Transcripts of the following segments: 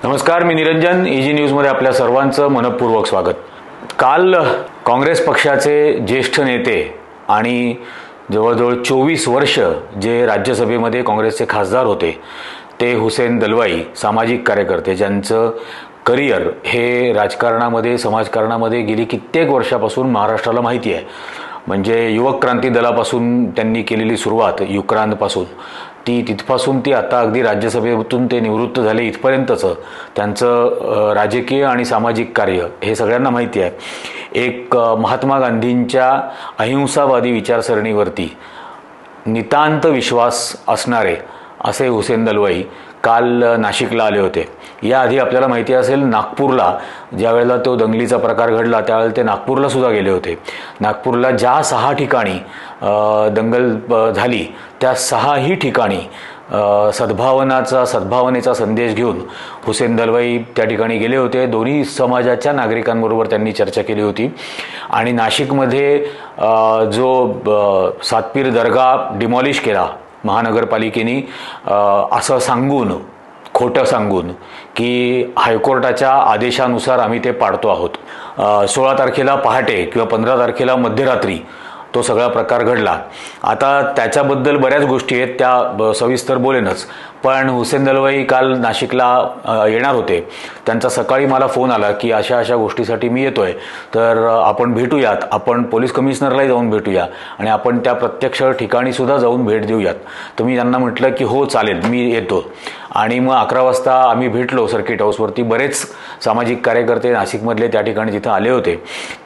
नमस्कार, मी निरंजन. इजी न्यूजमध्ये आपल्या सर्वांचं मनपूर्वक स्वागत. काल काँग्रेस पक्षाचे ज्येष्ठ नेते आणि जवळजवळ 24 वर्ष जे राज्यसभेमध्ये काँग्रेसचे खासदार होते ते हुसेन दलवाई, सामाजिक कार्यकर्ते ज्यांचं करिअर हे राजकारणामध्ये, समाजकारणामध्ये गेली कित्येक वर्षापासून महाराष्ट्राला माहिती आहे. म्हणजे युवक क्रांती दलापासून त्यांनी केलेली सुरुवात, युक्रांतपासून तिथपासून ती आता अगदी राज्यसभेतून ते निवृत्त झाले इथपर्यंतचं त्यांचं राजकीय आणि सामाजिक कार्य हे सगळ्यांना माहिती आहे. एक महात्मा गांधींच्या अहिंसावादी विचारसरणीवरती नितांत विश्वास असणारे असे हुसेन दलवाई काल नाशिकला आले होते. याआधी आपल्याला माहिती असेल, नागपूरला ज्या वेळेला तो दंगलीचा प्रकार घडला त्यावेळेला ते नागपूरला सुद्धा गेले होते. नागपूरला ज्या 6 ठिकाणी दंगल झाली त्या 6ही ठिकाणी सद्भावनेचा संदेश घेऊन हुसेन दलवाई त्या ठिकाणी गेले होते. दोन्ही समाजाच्या नागरिकांबरोबर त्यांनी चर्चा केली होती. आणि नाशिकमध्ये जो सातपीर दर्गा डिमॉलिश केला महानगरपालिकेने असं सांगून, खोटं सांगून की हायकोर्टाच्या आदेशानुसार आम्ही ते पाडतो आहोत. 16 तारखेला पहाटे किंवा 15 तारखेला मध्यरात्री तो सगळा प्रकार घडला. आता त्याच्याबद्दल बऱ्याच गोष्टी आहेत, त्या सविस्तर बोलेनच. पण हुसेन दलवाई काल नाशिकला येणार होते. त्यांचा सकाळी मला फोन आला की अशा अशा गोष्टीसाठी मी येतोय, तर आपण भेटूयात, आपण पोलीस कमिशनरलाही जाऊन भेटूया आणि आपण त्या प्रत्यक्ष ठिकाणी सुद्धा जाऊन भेट देऊयात. तर मी त्यांना म्हटलं की हो चालेल, मी येतो. आणि मग 11 वाजता आम्ही भेटलो सर्किट हाऊसवरती. बरेच सामाजिक कार्यकर्ते नाशिकमधले त्या ठिकाणी जिथं आले होते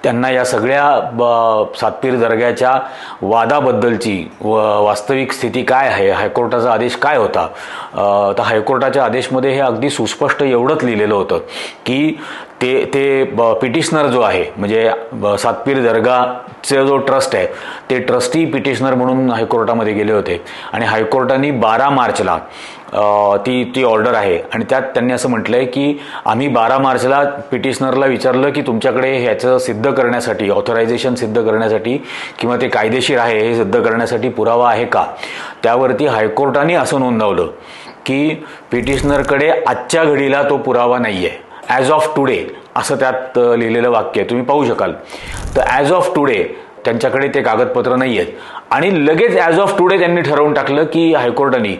त्यांना या सगळ्या सातपीर दर्ग्याच्या वादाबद्दलची वास्तविक स्थिती काय आहे, हायकोर्टाचा आदेश काय होता. तर हायकोर्टाच्या आदेशमध्ये हे अगदी सुस्पष्ट एवढंच लिहिलेलं होतं की ते पिटिशनर जो आहे, म्हणजे सातपीर दर्गाचा जो ट्रस्ट आहे ते ट्रस्टी पिटिशनर म्हणून हायकोर्टामध्ये गेले होते. आणि हायकोर्टाने 12 मार्चला ती ऑर्डर आहे आणि त्यात त्यांनी असं म्हटलंय की आम्ही 12 मार्चला पिटिशनरला विचारलं की तुमच्याकडे ह्याचं सिद्ध करण्यासाठी, ऑथरायझेशन सिद्ध करण्यासाठी किंवा ते कायदेशीर आहे हे सिद्ध करण्यासाठी पुरावा आहे का. त्यावरती हायकोर्टाने असं नोंदवलं की पिटिशनरकडे आजच्या घडीला तो पुरावा नाही आहे. ॲज ऑफ टुडे असं त्यात लिहिलेलं वाक्य आहे, तुम्ही पाहू शकाल. तर ॲज ऑफ टुडे त्यांच्याकडे ते कागदपत्र नाही आहेत. आणि लगेच ॲज ऑफ टुडे त्यांनी ठरवून टाकलं की हायकोर्टाने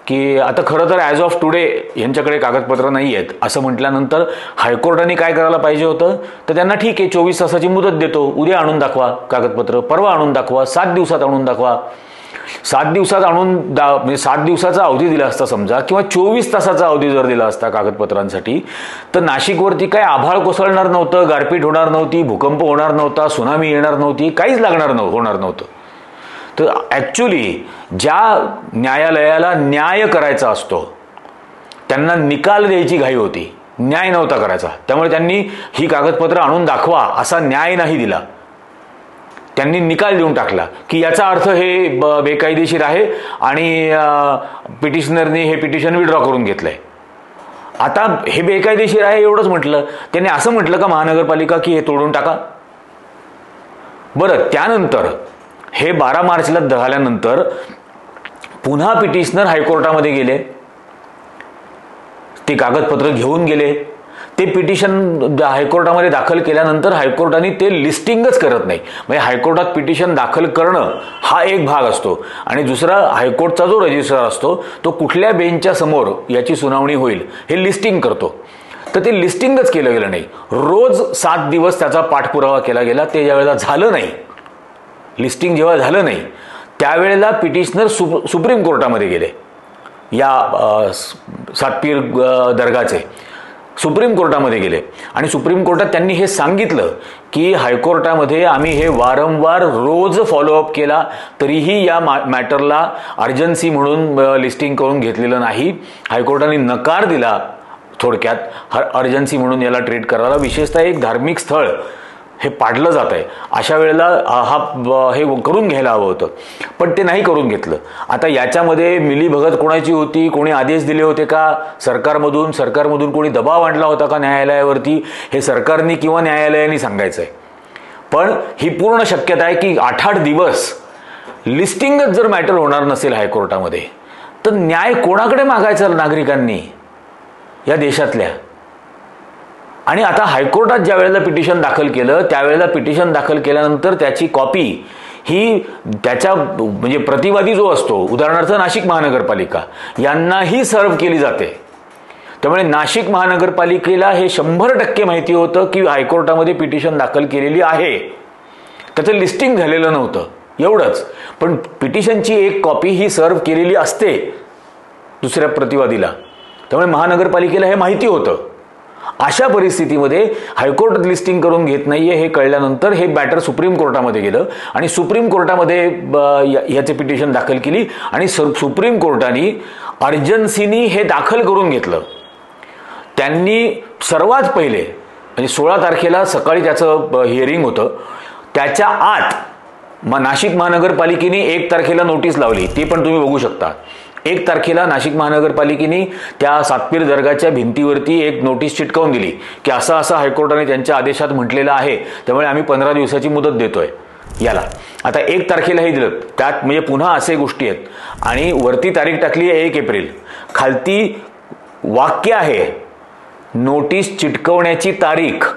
की आता खरं तर ॲज ऑफ टुडे यांच्याकडे कागदपत्र नाही आहेत असं म्हटल्यानंतर हायकोर्टाने काय करायला पाहिजे होतं, तर त्यांना ठीक आहे 24 तासाची मुदत देतो, उद्या आणून दाखवा कागदपत्र, परवा आणून दाखवा, 7 दिवसात आणून दाखवा. 7 दिवसात म्हणजे 7 दिवसाचा अवधी दिला असता समजा, किंवा 24 तासाचा अवधी जर दिला असता कागदपत्रांसाठी, तर नाशिकवरती काय आभाळ कोसळणार नव्हतं, गारपीट होणार नव्हती, भूकंप होणार नव्हता, सुनामी येणार नव्हती, काहीच होणार नव्हतं. तर ॲक्च्युली ज्या न्यायालयाला न्याय करायचा असतो त्यांना निकाल द्यायची घाई होती, न्याय नव्हता करायचा. त्यामुळे त्यांनी ही कागदपत्र आणून दाखवा असा न्याय नाही दिला, त्यांनी निकाल देऊन टाकला की याचा अर्थ हे बेकायदेशीर आहे आणि पिटिशनरने हे पिटिशन विड्रॉ करून घेतलंय. आता हे बेकायदेशीर आहे एवढंच म्हटलं, त्यांनी असं म्हटलं का महानगरपालिका की हे तोडून टाका. बरं, त्यानंतर हे 12 मार्चला झाल्यानंतर पुन्हा पिटिशनर हायकोर्टामध्ये गेले, ते कागदपत्र घेऊन गेले. ते पिटिशन हायकोर्टामध्ये दाखल केल्यानंतर हायकोर्टाने ते लिस्टिंगच करत नाही. म्हणजे हायकोर्टात पिटिशन दाखल करणं हा एक भाग असतो आणि दुसरा हायकोर्टचा जो रजिस्ट्रार असतो तो कुठल्या बेंचच्या समोर याची सुनावणी होईल हे लिस्टिंग करतो. तर ते लिस्टिंगच केलं गेलं नाही. रोज 7 दिवस त्याचा पाठपुरावा केला गेला. ते ज्यावेळेला झालं नाही, लिस्टिंग जेव्हा झालं नाही, त्यावेळेला पिटिशनर सुप्रीम कोर्टामध्ये गेले. या सातपीर दर्गाचे सुप्रीम कोर्टामध्ये गेले आणि सुप्रीम कोर्टात त्यांनी हे सांगितलं की हायकोर्टामध्ये आम्ही हे वारंवार रोज फॉलोअप केला तरीही या मॅटरला अर्जन्सी म्हणून लिस्टिंग करून घेतलेलं नाही. हायकोर्टाने नकार दिला. थोडक्यात अर्जन्सी म्हणून याला ट्रीट करायला, विशेषतः एक धार्मिक स्थळ हे पाडलं जात आहे अशा वेळेला हे करून घ्यायला हवं होतं, पण ते नाही करून घेतलं. आता याच्यामध्ये मिलीभगत कोणाची होती, कोणी आदेश दिले होते का सरकारमधून कोणी दबाव आणला होता का न्यायालयावरती, हे सरकारने किंवा न्यायालयाने सांगायचं आहे. पण ही पूर्ण शक्यता आहे की 8-8 दिवस लिस्टिंगच जर मॅटर होणार नसेल हायकोर्टामध्ये, तर न्याय कोणाकडे मागायचा नागरिकांनी या देशातल्या. आणि आता हायकोर्टात ज्या वेळेला पिटिशन दाखल केलं त्यावेळेला पिटिशन दाखल केल्यानंतर त्याची कॉपी ही त्याच्या म्हणजे प्रतिवादी जो असतो, उदाहरणार्थ नाशिक महानगरपालिका, यांनाही सर्व्ह केली जाते. त्यामुळे नाशिक महानगरपालिकेला हे 100% माहिती होतं की हायकोर्टामध्ये पिटिशन दाखल केलेली आहे. त्याचं लिस्टिंग झालेलं नव्हतं एवढंच, पण पिटिशनची एक कॉपी ही सर्व्ह केलेली असते दुसऱ्या प्रतिवादीला. त्यामुळे महानगरपालिकेला हे माहिती होतं. अशा परिस्थितीमध्ये हायकोर्ट लिस्टिंग करून घेत नाहीये हे कळल्यानंतर हे मॅटर सुप्रीम कोर्टामध्ये गेलं आणि सुप्रीम कोर्टामध्ये याचे पिटिशन दाखल केली आणि सुप्रीम कोर्टाने अर्जन्सीनी हे दाखल करून घेतलं. त्यांनी सर्वात पहिले म्हणजे 16 तारखेला सकाळी त्याचं हिअरिंग होतं. त्याच्या आत नाशिक महानगरपालिकेने 1 तारखेला नोटीस लावली, ते पण तुम्ही बघू शकता. 1 तारखेला नाशिक महानगरपालिकेने त्या सातपीर दर्गाच्या भिंतीवरती एक नोटीस चिटकवून दिली की असं असं हायकोर्टाने त्यांच्या आदेशात म्हटलेलं आहे, त्यामुळे आम्ही 15 दिवसाची मुदत देतोय याला. आता 1 तारखेला हे दिलं, त्यात म्हणजे पुन्हा असे गोष्टी आहेत. आणि वरती तारीख टाकली आहे 1 एप्रिल, खालती वाक्य आहे नोटीस चिटकवण्याची तारीख,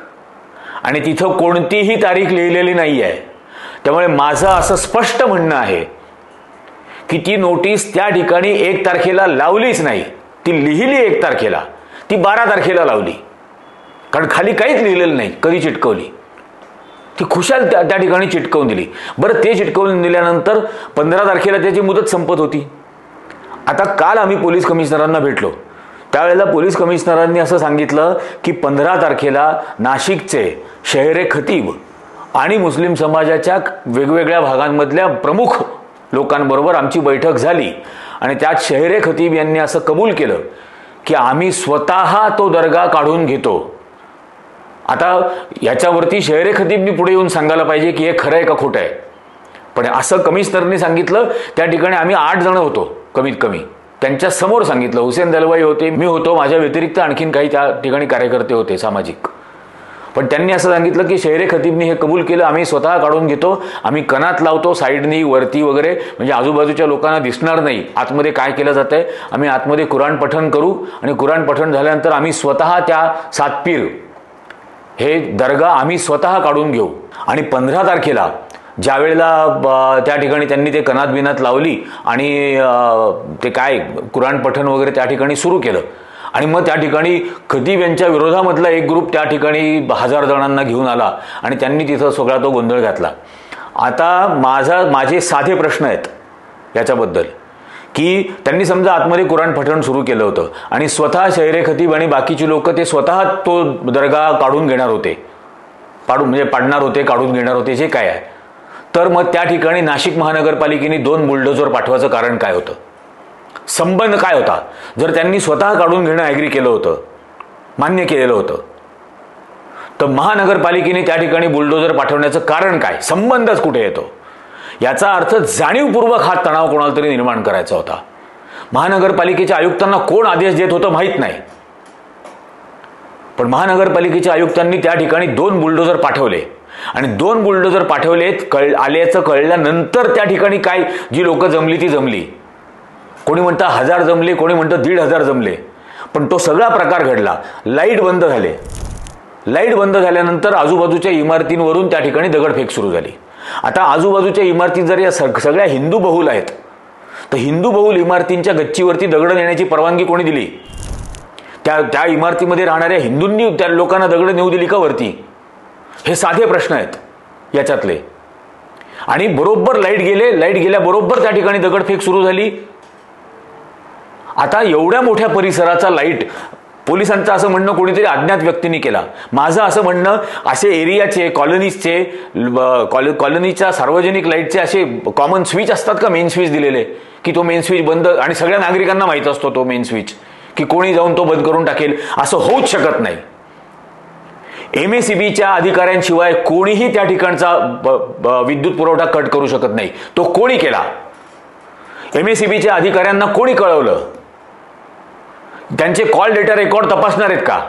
आणि तिथं कोणतीही तारीख लिहिलेली नाही आहे. त्यामुळे माझं असं स्पष्ट म्हणणं आहे की ती नोटीस त्या ठिकाणी 1 तारखेला लावलीच नाही, ती लिहिली 1 तारखेला, ती 12 तारखेला लावली, कारण खाली काहीच लिहिलेलं नाही कधी चिटकवली. ती खुशाल त्या ठिकाणी चिटकवून दिली. बरं, ते चिटकवून दिल्यानंतर 15 तारखेला त्याची मुदत संपत होती. आता काल आम्ही पोलीस कमिशनरांना भेटलो, त्यावेळेला पोलीस कमिशनरांनी असं सांगितलं की 15 तारखेला नाशिकचे शहरे खतीब आणि मुस्लिम समाजाच्या वेगवेगळ्या भागांमधल्या प्रमुख लोकांबरोबर आमची बैठक झाली आणि त्यात शहरे खतीब यांनी असं कबूल केलं की आम्ही स्वतः तो दर्गा काढून घेतो. आता याच्यावरती शहरे खतीबनी पुढे येऊन सांगायला पाहिजे की हे खरं आहे का खोटं आहे, पण असं कमिशनरने सांगितलं. त्या ठिकाणी आम्ही 8 जण होतो कमीत कमी, त्यांच्या समोर सांगितलं. हुसेन दलवाई होते, मी होतो, माझ्या व्यतिरिक्त आणखीन काही त्या ठिकाणी कार्यकर्ते होते सामाजिक. पण त्यांनी असं सांगितलं की शहरे खतीबनी हे कबूल केलं, आम्ही स्वतः काढून घेतो, आम्ही कणात लावतो साईडनी वरती वगैरे, म्हणजे आजूबाजूच्या लोकांना दिसणार नाही आतमध्ये काय केलं जातंय. आम्ही आतमध्ये कुराण पठण करू आणि कुराण पठण झाल्यानंतर आम्ही स्वतः त्या सातपीर हे दर्गा आम्ही स्वतः काढून घेऊ. आणि 15 तारखेला ज्या वेळेला त्या ठिकाणी त्यांनी ते कणात बिनात लावली आणि ते काय कुराण पठण वगैरे त्या ठिकाणी सुरू केलं, आणि मग त्या ठिकाणी खतीब यांच्या विरोधामधला एक ग्रुप त्या ठिकाणी 1000 जणांना घेऊन आला आणि त्यांनी तिथं सगळा तो गोंधळ घातला. आता माझे साधे प्रश्न आहेत याच्याबद्दल की त्यांनी समजा आतमध्ये कुराण पठण सुरू केलं होतं आणि स्वतः शहरे खतीब आणि बाकीची लोक ते स्वतः तो दर्गा काढून घेणार होते, म्हणजे पाडणार होते, काढून घेणार होते, जे काय आहे, तर मग त्या ठिकाणी नाशिक महानगरपालिकेने 2 बुलडोझर पाठवायचं कारण काय होतं, संबंध काय होता? जर त्यांनी स्वतः काढून घेणं ॲग्री केलं होतं, मान्य केलेलं होतं, तर महानगरपालिकेने त्या ठिकाणी बुलडोझर पाठवण्याचं कारण काय, संबंधच कुठे येतो? याचा अर्थ जाणीवपूर्वक हा तणाव कोणाला तरी निर्माण करायचा होता. महानगरपालिकेच्या आयुक्तांना कोण आदेश देत होतं माहीत नाही, पण महानगरपालिकेच्या आयुक्तांनी त्या ठिकाणी 2 बुलडोझर पाठवले आणि 2 बुलडोझर पाठवलेत आल्याचं कळल्यानंतर त्या ठिकाणी काय जी लोक जमली ती जमली. कोणी म्हणतं 1000 जमले, कोणी म्हणतं 1500 जमले, पण तो सगळा प्रकार घडला. लाईट बंद झाले, लाईट बंद झाल्यानंतर आजूबाजूच्या इमारतींवरून त्या ठिकाणी दगडफेक सुरू झाली. आता आजूबाजूच्या इमारती जर या सगळ्या हिंदू बहुल आहेत, तर हिंदू बहुल इमारतींच्या गच्चीवरती दगड नेण्याची परवानगी कोणी दिली? त्या इमारतीमध्ये राहणाऱ्या हिंदूंनी त्या लोकांना दगड नेऊ दिली का वरती? हे साधे प्रश्न आहेत याच्यातले. आणि बरोबर लाईट गेल्याबरोबर त्या ठिकाणी दगडफेक सुरू झाली. आता एवढ्या मोठ्या परिसराचा लाईट, पोलिसांचं असं म्हणणं कोणीतरी अज्ञात व्यक्तीने केला. माझं असं म्हणणं, असे एरियाचे कॉलनीजचे कॉलनीच्या सार्वजनिक लाईटचे असे कॉमन स्विच असतात का, मेन स्विच दिलेले, की तो मेन स्विच बंद, आणि सगळ्या नागरिकांना माहीत असतो तो मेन स्विच, की कोणी जाऊन तो बंद करून टाकेल, असं होऊच शकत नाही. MACBच्या अधिकाऱ्यांशिवाय कोणीही त्या ठिकाणचा विद्युत पुरवठा कट करू शकत नाही. तो कोणी केला? MACBच्या अधिकाऱ्यांना कोणी कळवलं? त्यांचे कॉल डेटा रेकॉर्ड तपासणार आहेत का?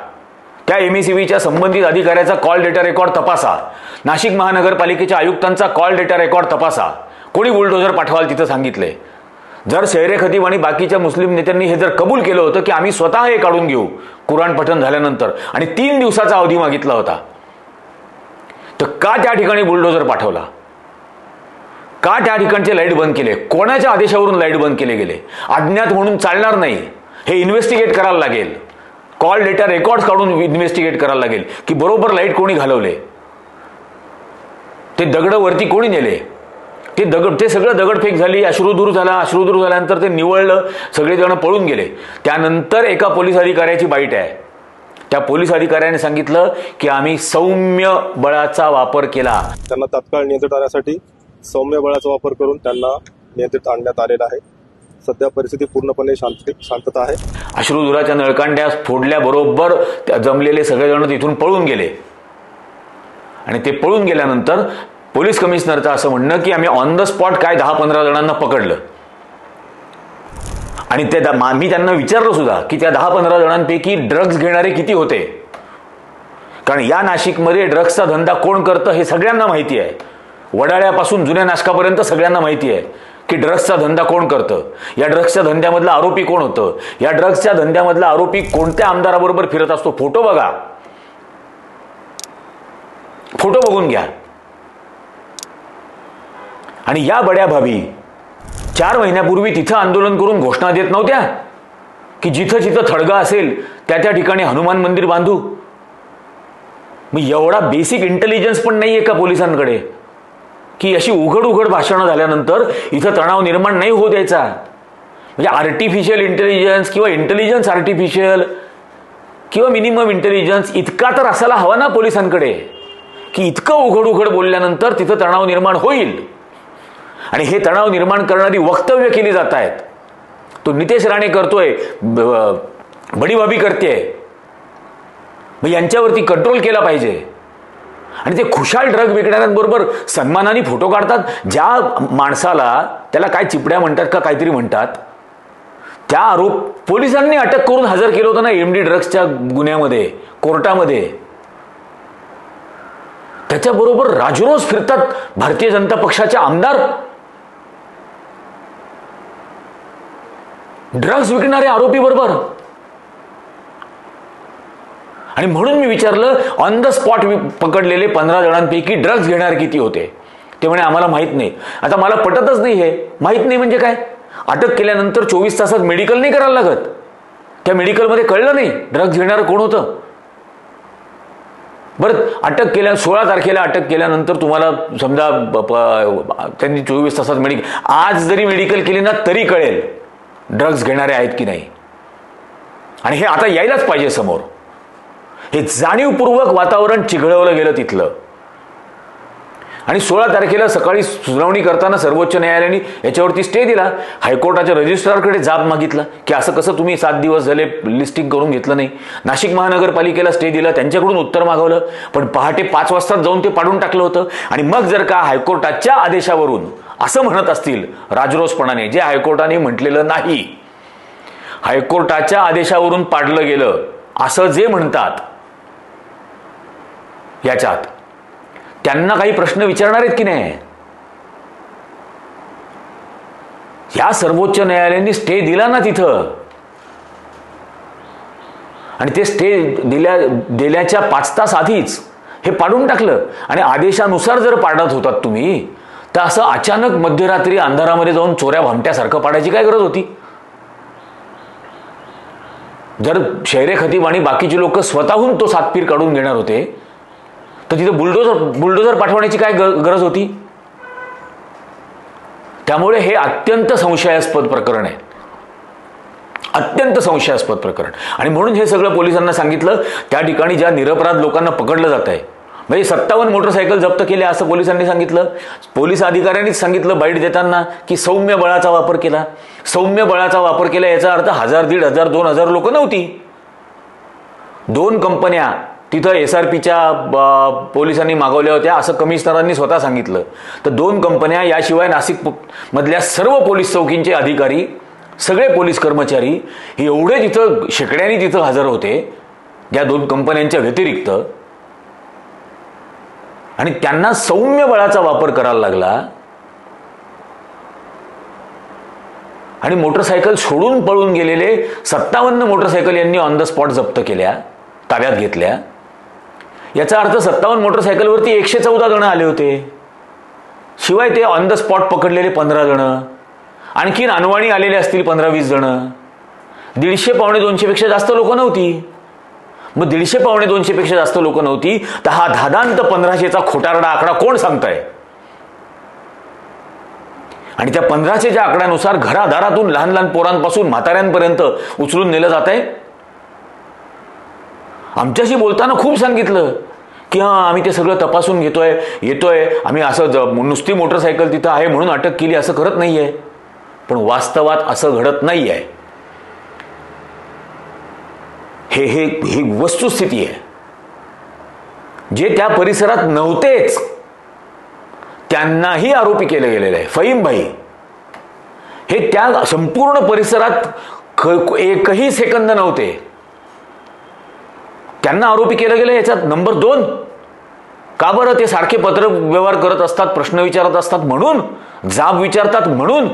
त्या MACBच्या संबंधित अधिकाऱ्याचा कॉल डेटा रेकॉर्ड तपासा. नाशिक महानगरपालिकेच्या आयुक्तांचा कॉल डेटा रेकॉर्ड तपासा. कोणी बुलडोझर पाठवाल तिथं सांगितलंय? जर शहरे खतीब आणि बाकीच्या मुस्लिम नेत्यांनी हे जर कबूल केलं होतं की आम्ही स्वतः हे काढून घेऊ कुराण पठण झाल्यानंतर, आणि 3 दिवसाचा अवधी मागितला होता, तर का त्या ठिकाणी बुलडोजर पाठवला? का त्या ठिकाणचे लाईट बंद केले? कोणाच्या आदेशावरून लाईट बंद केले गेले? अज्ञात म्हणून चालणार नाही, हे इन्व्हेस्टिगेट करायला लागेल. कॉल डेटा रेकॉर्ड काढून इन्व्हेस्टिगेट करायला लागेल की बरोबर लाईट कोणी घालवले, ते दगड वरती कोणी नेले, ते सगळं दगडफेक झाली, अश्रुधूर झाल्यानंतर ते निवळलं, सगळेजण पळून गेले. त्यानंतर एका पोलीस अधिकाऱ्याची बाईट आहे. त्या पोलीस अधिकाऱ्याने सांगितलं की आम्ही सौम्य बळाचा वापर केला. त्यांना तात्काळ नियंत्रित आणण्यासाठी सौम्य बळाचा वापर करून त्यांना नियंत्रित आणण्यात आलेला आहे. सध्या परिस्थिती पूर्णपणे शांतता आहे. अश्रुधुराच्या नळकांड्या फोडल्याबरोबर जमलेले सगळेजण तिथून पळून गेले, आणि ते पळून गेल्यानंतर पोलीस कमिशनरचं असं म्हणणं की आम्ही ऑन द स्पॉट काय 10-15 जणांना पकडलं. आणि मी त्यांना विचारलं सुद्धा की त्या 10-15 जणांपैकी ड्रग्ज घेणारे किती होते, कारण या नाशिकमध्ये ड्रग्सचा धंदा कोण करतं हे सगळ्यांना माहिती आहे. वडाळ्यापासून जुन्या नाशकापर्यंत सगळ्यांना माहिती आहे की ड्रग्सचा धंदा कोण करतं, या ड्रग्सच्या धंद्यामधला आरोपी कोण होतं, या ड्रग्सच्या धंद्यामधला आरोपी कोणत्या आमदाराबरोबर फिरत असतो. फोटो बघा, फोटो बघून घ्या. आणि या बड्या भाभी 4 महिन्यापूर्वी तिथं आंदोलन करून घोषणा देत नव्हत्या की जिथं जिथं थडगा असेल त्या ठिकाणी हनुमान मंदिर बांधू. मग एवढा बेसिक इंटेलिजन्स पण नाहीये का पोलिसांकडे की अशी उघड भाषणं झाल्यानंतर इथं तणाव निर्माण नाही होऊ द्यायचा? म्हणजे आर्टिफिशियल इंटेलिजन्स किंवा इंटेलिजन्स आर्टिफिशियल किंवा मिनिमम इंटेलिजन्स इतका तर असायला हवा ना पोलिसांकडे, की इतकं उघड बोलल्यानंतर तिथं तणाव निर्माण होईल. आणि हे तणाव निर्माण करणारी वक्तव्य केली जात आहेत. तो नितेश राणे करतोय, बडी भाभी करते. मग यांच्यावरती कंट्रोल केला पाहिजे. आणि ते खुशाल ड्रग विकणाऱ्यांबरोबर सन्मानाने फोटो काढतात. ज्या माणसाला त्याला काय चिपड्या म्हणतात का काहीतरी म्हणतात, त्या आरोप पोलिसांनी अटक करून हजर केलं होतं ना एमडी ड्रग्सच्या गुन्ह्यामध्ये कोर्टामध्ये. त्याच्याबरोबर राजरोज फिरतात भारतीय जनता पक्षाचे आमदार, ड्रग्ज विकणारे आरोपी बरोबर. आणि म्हणून मी विचारलं ऑन द स्पॉट पकडलेले 15 जणांपैकी ड्रग्ज घेणारे किती होते. ते म्हणे आम्हाला माहित नाही. आता मला पटतच नाही, हे माहित नाही म्हणजे काय? अटक केल्यानंतर 24 तासात मेडिकल नाही करायला लागत? त्या मेडिकलमध्ये कळलं नाही ड्रग्ज घेणारं कोण होतं? बरं, अटक केल्या 16 तारखेला अटक केल्यानंतर तुम्हाला समजा त्यांनी 24 तासात मेडिकल, आज जरी मेडिकल केली ना तरी कळेल ड्रग्ज घेणारे आहेत की नाही. आणि हे आता यायलाच पाहिजे समोर. हे जाणीवपूर्वक वातावरण चिघळवलं गेलं तिथलं. आणि 16 तारखेला सकाळी सुनावणी करताना सर्वोच्च न्यायालयाने याच्यावरती स्टे दिला. हायकोर्टाच्या रजिस्ट्रारकडे जाब मागितला की असं कसं तुम्ही 7 दिवस झाले लिस्टिंग करून घेतलं नाही. नाशिक महानगरपालिकेला स्टे दिला, त्यांच्याकडून उत्तर मागवलं, पण पहाटे 5 वाजता जाऊन ते पाडून टाकलं होतं. आणि मग जर का हायकोर्टाच्या आदेशावरून असं म्हणत असतील राजरोसपणाने, जे हायकोर्टाने म्हटलेलं नाही, हायकोर्टाच्या आदेशावरून पाडलं गेलं असं जे म्हणतात, याच्यात त्यांना काही प्रश्न विचारणार आहेत की नाही? या सर्वोच्च न्यायालयाने स्टे दिला ना तिथं, आणि ते स्टे दिल्याच्या 5 तास आधीच हे पाडून टाकलं. आणि आदेशानुसार जर पाडत होतात तुम्ही, तर असं अचानक मध्यरात्री अंधारामध्ये जाऊन चोऱ्या भामट्यासारखं पाडायची काय गरज होती? जर शहरे खतीब आणि बाकीचे लोक स्वतःहून तो सातपीर काढून घेणार होते, तर तिथे बुलडोजर पाठवण्याची काय गरज होती? त्यामुळे हे अत्यंत संशयास्पद प्रकरण आहे, अत्यंत संशयास्पद प्रकरण. आणि म्हणून हे सगळं पोलिसांना सांगितलं. त्या ठिकाणी ज्या निरपराध लोकांना पकडलं जात आहे, म्हणजे 57 मोटरसायकल जप्त केल्या असं पोलिसांनी सांगितलं. पोलीस अधिकाऱ्यांनीच सांगितलं बाईट देताना की सौम्य बळाचा वापर केला. सौम्य बळाचा वापर केला याचा अर्थ 1000, 1500, 2000 लोक नव्हती. 2 कंपन्या तिथं SRPच्या पोलिसांनी मागवल्या होत्या असं कमिशनरांनी स्वतः सांगितलं. तर 2 कंपन्या, याशिवाय नाशिक मधल्या सर्व पोलीस चौकींचे अधिकारी, सगळे पोलीस कर्मचारी हे एवढे तिथं शेकड्यांनी तिथं हजर होते या 2 कंपन्यांच्या व्यतिरिक्त. आणि त्यांना सौम्य बळाचा वापर करायला लागला. आणि मोटरसायकल सोडून पळून गेलेले 57 मोटरसायकल यांनी ऑन द स्पॉट जप्त केल्या, ताब्यात घेतल्या. याचा अर्थ 57 मोटरसायकलवरती 114 जण आले होते. शिवाय ते ऑन द स्पॉट पकडलेले 15 जण, आणखीन अनवाणी आलेले असतील 15-20 जण. 150-200 पेक्षा जास्त लोक नव्हती. मग 150-200 पेक्षा जास्त लोक नव्हती तर हा धादांत 1500चा खोटारडा आकडा कोण सांगताय? आणि त्या 1500च्या आकड्यानुसार घरादारातून लहान लहान पोरांपासून म्हाताऱ्यांपर्यंत उचलून नेलं जात आहे. आमच्याशी बोलताना खूप सांगितलं की आम्ही ते सगळं तपासून येतोय, आम्ही असं नुसती मोटरसायकल तिथं आहे म्हणून अटक केली असं करत नाहीये. पण वास्तवात असं घडत नाहीये. ही वस्तुस्थिती आहे. जे त्या परिसरात नव्हतेच त्यांनाही आरोपी केले गेलेले आहे. फहीम भाई हे त्या संपूर्ण परिसरात एकही सेकंद नव्हते, त्यांना आरोपी केलं गेलं. याच्यात नंबर 2 का बरं? ते सारखे पत्र व्यवहार करत असतात, प्रश्न विचारत असतात म्हणून, जाब विचारतात म्हणून.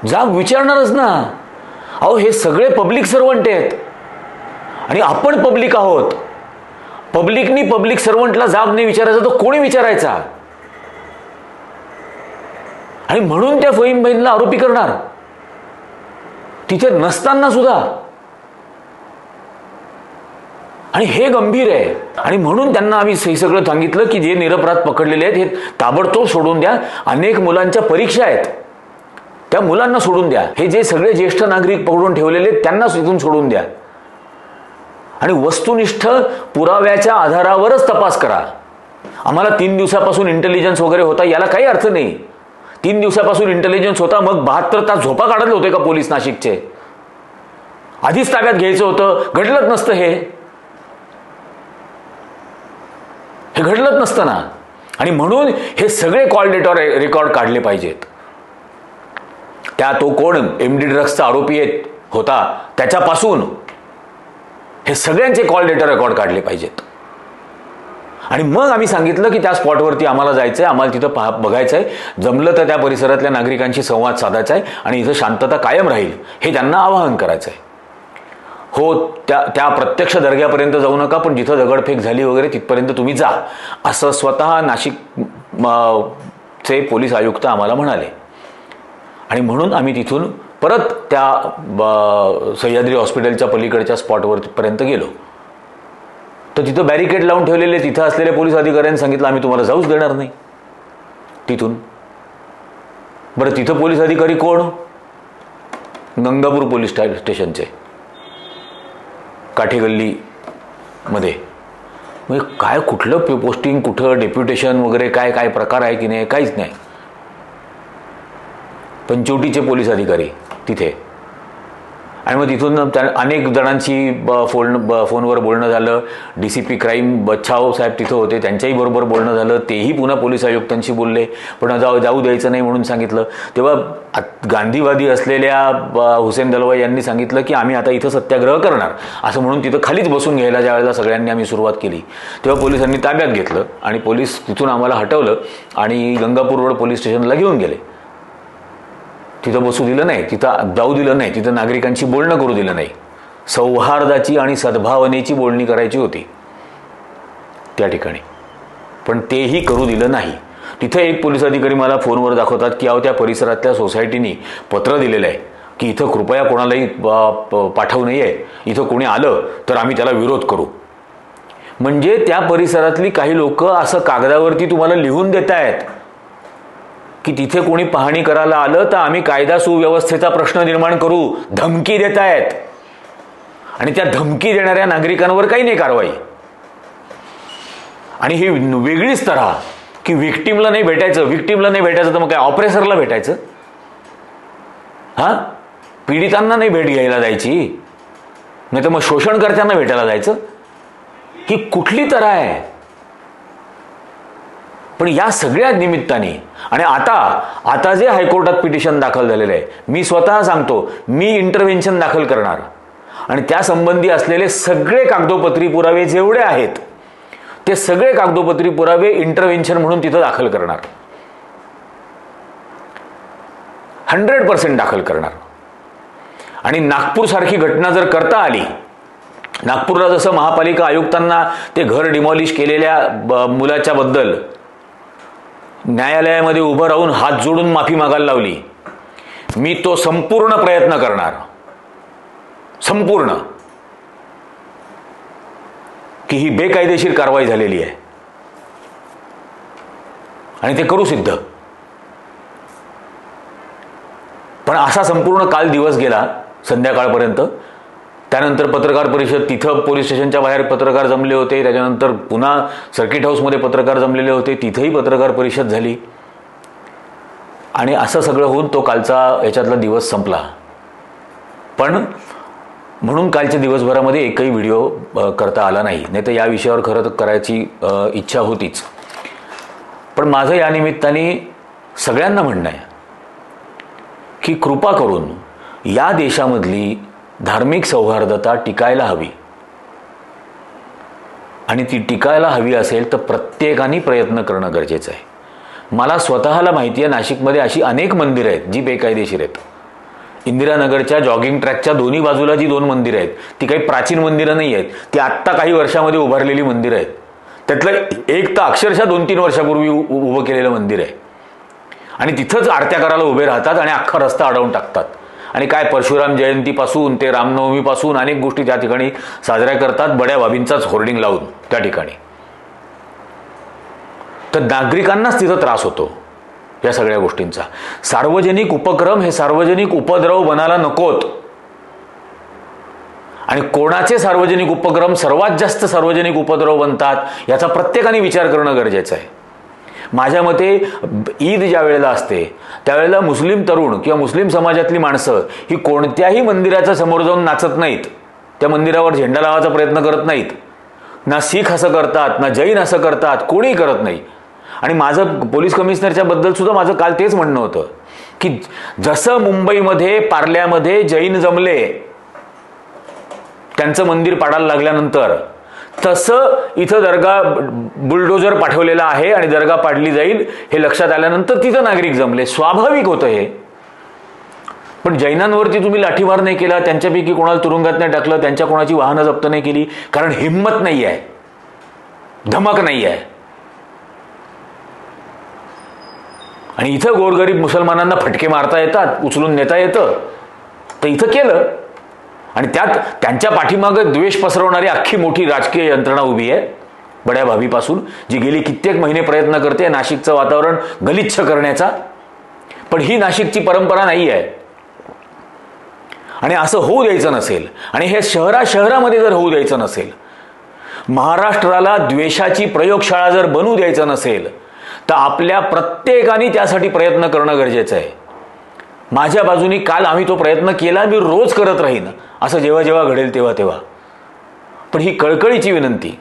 जाब विचारणारच ना. अहो हे सगळे पब्लिक सर्वंट आहेत आणि आपण पब्लिक आहोत. पब्लिकनी पब्लिक सर्वंटला जाब नाही विचारायचा तर कोणी विचारायचा? आणि म्हणून त्या फहीम भाईंना आरोपी करणार तिथे नसताना सुद्धा. आणि हे गंभीर आहे. आणि म्हणून त्यांना आम्ही हे सगळं सांगितलं की जे निरपराध पकडलेले आहेत हे ताबडतोब सोडून द्या. अनेक मुलांच्या परीक्षा आहेत, त्या मुलांना सोडून द्या. हे जे सगळे ज्येष्ठ नागरिक पकडून ठेवलेले त्यांना इथून सोडून द्या. आणि वस्तुनिष्ठ पुराव्याच्या आधारावरच तपास करा. आम्हाला 3 दिवसापासून इंटेलिजन्स वगैरे होता याला काही अर्थ नाही. 3 दिवसापासून इंटेलिजन्स होता, मग 72 तास झोपा काढत होते का पोलीस नाशिकचे? आधीच ताब्यात घ्यायचं होतं, घडलंच नसतं. हे घडलंच नसतं ना. आणि म्हणून हे सगळे कॉल डेटा रेकॉर्ड काढले पाहिजेत. त्या तो कोण MD ड्रग्सचा आरोपी होता त्याच्यापासून हे सगळ्यांचे कॉल डेटा रेकॉर्ड काढले पाहिजेत. आणि मग आम्ही सांगितलं की त्या स्पॉटवरती आम्हाला जायचंय, आम्हाला तिथं बघायचंय, जमलं तर त्या परिसरातल्या नागरिकांशी संवाद साधायचा आहे आणि इथं शांतता कायम राहील हे त्यांना आवाहन करायचंय. हो, त्या प्रत्यक्ष दर्ग्यापर्यंत जाऊ नका, पण जिथं दगडफेक झाली वगैरे तिथपर्यंत तुम्ही जा, असं स्वतः नाशिक चे पोलीस आयुक्त आम्हाला म्हणाले. आणि म्हणून आम्ही तिथून परत त्या सह्याद्री हॉस्पिटलच्या पलीकडच्या स्पॉटवरपर्यंत गेलो. तर तिथं बॅरिकेड लावून ठेवलेले तिथं असलेल्या पोलीस अधिकाऱ्यांनी सांगितलं आम्ही तुम्हाला जाऊच देणार नाही तिथून. बरं, तिथं पोलीस अधिकारी कोण? गंगापूर पोलीस स्टेशनचे, काठेगल्ली मध्ये. म्हणजे काय, कुठलं पोस्टिंग, कुठं डेप्युटेशन वगैरे, काय प्रकार आहे की नाही, काहीच नाही. पंचवटीचे पोलीस अधिकारी तिथे. आणि मग तिथून अनेक जणांशी फोनवर बोलणं झालं. DCP क्राईम बच्छाव साहेब तिथं होते, त्यांच्याही बरोबर बोलणं झालं. तेही पुन्हा पोलीस आयुक्तांशी बोलले, पण जाऊ द्यायचं नाही म्हणून सांगितलं. तेव्हा गांधीवादी असलेल्या हुसेन दलवाई यांनी सांगितलं की आम्ही आता इथं सत्याग्रह करणार असं म्हणून तिथं खालीच बसून घ्यायला ज्या वेळेला सगळ्यांनी आम्ही सुरुवात केली तेव्हा पोलिसांनी ताब्यात घेतलं आणि पोलीस तिथून आम्हाला हटवलं आणि गंगापूर रोड पोलीस स्टेशनला घेऊन गेले. तिथं बसू दिलं नाही, तिथं जाऊ दिलं नाही, तिथं नागरिकांची बोलणं करू दिलं नाही. सौहार्दाची आणि सद्भावनेची बोलणी करायची होती त्या ठिकाणी, पण तेही करू दिलं नाही. तिथं एक पोलीस अधिकारी मला फोनवर दाखवतात की त्या परिसरातल्या सोसायटीनी पत्र दिलेलं आहे की इथं कृपया कोणालाही पाठवू नये, इथं कोणी आलं तर आम्ही त्याला विरोध करू. म्हणजे त्या परिसरातली काही लोक असं कागदावरती तुम्हाला लिहून देत आहेत की तिथे कोणी पाहणी करायला आलं तर आम्ही कायदा सुव्यवस्थेचा प्रश्न निर्माण करू, धमकी देत आहेत. आणि त्या धमकी देणाऱ्या नागरिकांवर काही नाही कारवाई. आणि ही वेगळीच तऱ्हा की विक्टिमला नाही भेटायचं तर मग काय ऑपरेसरला भेटायचं? पीडितांना नाही भेट घ्यायला जायची, नाही तर मग शोषणकर्त्यांना भेटायला जायचं? ही कुठली तऱ्हा आहे? पण या सगळ्या निमित्ताने आणि आता जे हायकोर्टात पिटिशन दाखल झालेलं आहे, मी स्वतः सांगतो मी इंटरव्हेन्शन दाखल करणार आणि त्या संबंधी असलेले सगळे कागदोपत्री पुरावे जेवढे आहेत ते सगळे कागदोपत्री पुरावे इंटरव्हेन्शन म्हणून तिथं दाखल करणार. 100% दाखल करणार. आणि नागपूरसारखी घटना जर करता आली, नागपूरला जसं महापालिका आयुक्तांना ते घर डिमॉलिश केलेल्या मुलाच्या बद्दल न्यायालयामध्ये उभं राहून हात जोडून माफी मागायला लावली, मी तो संपूर्ण प्रयत्न करणार, संपूर्ण, की ही बेकायदेशीर कारवाई झालेली आहे आणि ते करू सिद्ध. पण असा संपूर्ण काल दिवस गेला संध्याकाळपर्यंत. त्यानंतर पत्रकार परिषद, तिथं पोलीस स्टेशनच्या बाहेर पत्रकार जमले होते, त्याच्यानंतर पुन्हा सर्किट हाऊसमध्ये पत्रकार जमलेले होते, तिथंही पत्रकार परिषद झाली. आणि असं सगळं होऊन तो कालचा याच्यातला दिवस संपला. पण म्हणून कालच्या दिवसभरामध्ये एकही व्हिडिओ करता आला नाही. नाही तर या विषयावर खरं तर करायची इच्छा होतीच. पण माझं या निमित्ताने सगळ्यांना म्हणणं आहे की कृपा करून या देशामधली धार्मिक सौहार्दता टिकायला हवी. आणि ती टिकायला हवी असेल तर प्रत्येकाने प्रयत्न करणं गरजेचं आहे. मला स्वतःला माहिती आहे, नाशिकमध्ये अशी अनेक मंदिरं आहेत जी बेकायदेशीर आहेत. इंदिरानगरच्या जॉगिंग ट्रॅकच्या दोन्ही बाजूला जी 2 मंदिरं आहेत ती काही प्राचीन मंदिरं नाही आहेत, ती आत्ता काही वर्षामध्ये उभारलेली मंदिरं आहेत. त्यातलं एक तर अक्षरशः 2-3 वर्षापूर्वी उभं केलेलं मंदिर आहे. आणि तिथंच आरत्या करायला उभे राहतात आणि अख्खा रस्ता अडवून टाकतात. आणि काय परशुराम जयंतीपासून ते रामनवमीपासून अनेक गोष्टी त्या ठिकाणी साजऱ्या करतात, बड्या बाबींचाच होर्डिंग लावून त्या ठिकाणी. तर नागरिकांनाच तिथं त्रास होतो या सगळ्या गोष्टींचा. सार्वजनिक उपक्रम हे सार्वजनिक उपद्रव बनायला नकोत. आणि कोणाचे सार्वजनिक उपक्रम सर्वात जास्त सार्वजनिक उपद्रव बनतात याचा प्रत्येकाने विचार करणं गरजेचं आहे. माझ्या मते ईद ज्या वेळेला असते त्यावेळेला मुस्लिम तरुण किंवा मुस्लिम समाजातली माणसं ही कोणत्याही मंदिराच्या समोर जाऊन नाचत नाहीत, त्या मंदिरावर झेंडा लावायचा प्रयत्न करत नाहीत. ना शीख असं करतात, ना जैन असं करतात, कोणीही करत नाही. आणि माझं पोलीस कमिशनरच्या बद्दल सुद्धा माझं काल तेच म्हणणं होतं की जसं मुंबईमध्ये पार्ल्यामध्ये जैन जमले त्यांचं मंदिर पाडायला लागल्यानंतर, तसं इथं दर्गा बुलडोजर पाठवलेला आहे आणि दर्गा पाडली जाईल हे लक्षात आल्यानंतर तिथं नागरिक जमले. स्वाभाविक होतं हे. पण जैनांवरती तुम्ही लाठीमार नाही केला, त्यांच्यापैकी कोणाला तुरुंगात नाही टाकलं, त्यांच्या कोणाची वाहनं जप्त नाही केली, कारण हिंमत नाही आहे, धमक नाही आहे. आणि इथं गोरगरीब मुसलमानांना फटके मारता येतात, उचलून नेता येतं, तर इथं केलं. आणि त्यात त्यांच्या पाठीमागं द्वेष पसरवणारी अख्खी मोठी राजकीय यंत्रणा उभी आहे बड्या भाभीपासून, जी गेली कित्येक महिने प्रयत्न करते नाशिकचं वातावरण गलिच्छ करण्याचा. पण ही नाशिकची परंपरा नाही आहे. आणि असं होऊ द्यायचं नसेल, आणि हे शहरामध्ये जर होऊ द्यायचं नसेल, महाराष्ट्राला द्वेषाची प्रयोगशाळा जर बनवू द्यायचं नसेल, तर आपल्या प्रत्येकाने त्यासाठी प्रयत्न करणं गरजेचं आहे. माझ्या बाजूनी काल आम्ही तो प्रयत्न केला, मी रोज करत राहीन असं जेव्हा जेव्हा घडेल तेव्हा. पण ही कळकळीची विनंती.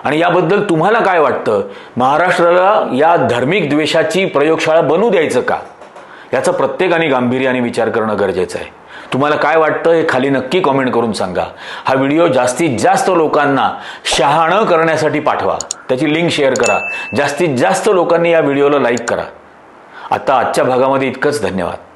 आणि याबद्दल तुम्हाला काय वाटतं? महाराष्ट्राला या धार्मिक द्वेषाची प्रयोगशाळा बनवू द्यायचं का? याचा प्रत्येकाने गांभीर्याने विचार करणं गरजेचं आहे. तुम्हाला काय वाटतं हे खाली नक्की कमेंट करून सांगा. हा व्हिडिओ जास्तीत जास्त लोकांना शहाणं करण्यासाठी पाठवा, त्याची लिंक शेअर करा, जास्तीत जास्त लोकांनी या व्हिडिओला लाईक करा. आता आजच्या भागामध्ये इतकंच. धन्यवाद.